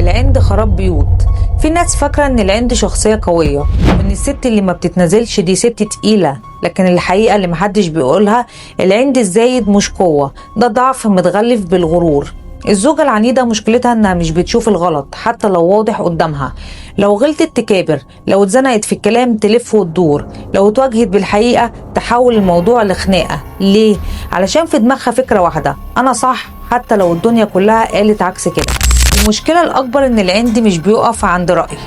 العند خراب بيوت. في ناس فاكرة ان العند شخصية قوية، وان الست اللي ما بتتنازلش دي ست تقيلة، لكن الحقيقة اللي محدش بيقولها العند الزايد مش قوة، ده ضعف متغلف بالغرور. الزوجة العنيدة مشكلتها انها مش بتشوف الغلط حتى لو واضح قدامها، لو غلطت تكابر، لو اتزنقت في الكلام تلف وتدور، لو اتواجهت بالحقيقة تحول الموضوع لخناقة. ليه؟ علشان في دماغها فكرة واحدة، انا صح حتى لو الدنيا كلها قالت عكس كده. المشكلة الأكبر إن العند مش بيقف عند رأي،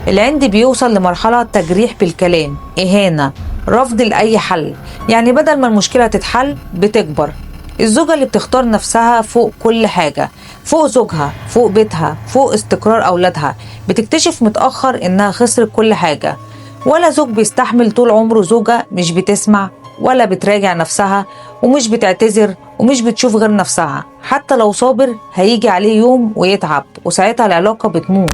العند بيوصل لمرحلة تجريح بالكلام، إهانة، رفض لأي حل. يعني بدل ما المشكلة تتحل بتكبر. الزوجة اللي بتختار نفسها فوق كل حاجة، فوق زوجها، فوق بيتها، فوق استقرار أولادها، بتكتشف متأخر إنها خسرت كل حاجة. ولا زوج بيستحمل طول عمره زوجة مش بتسمع ولا بتراجع نفسها ومش بتعتذر ومش بتشوف غير نفسها. حتى لو صابر هيجي عليه يوم ويتعب، وساعتها العلاقة بتموت.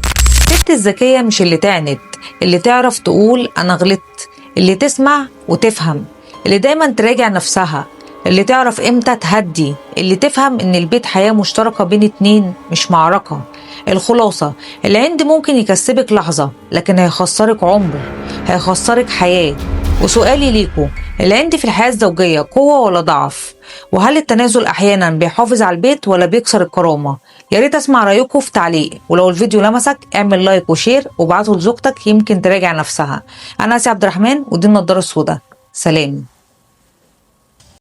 الست الذكية مش اللي تعند، اللي تعرف تقول أنا غلطت، اللي تسمع وتفهم، اللي دايما تراجع نفسها، اللي تعرف امتى تهدي، اللي تفهم ان البيت حياة مشتركة بين اتنين مش معركة. الخلاصة، العند ممكن يكسبك لحظة لكن هيخسرك عمر، هيخسرك حياة. وسؤالي ليكو، العند في الحياة الزوجية قوة ولا ضعف؟ وهل التنازل أحيانا بيحافظ على البيت ولا بيكسر الكرامة؟ يا ريت أسمع رأيكم في تعليق، ولو الفيديو لمسك اعمل لايك وشير وابعته لزوجتك يمكن تراجع نفسها. أنا آسيا عبد الرحمن ودي النضارة السوداء. سلام.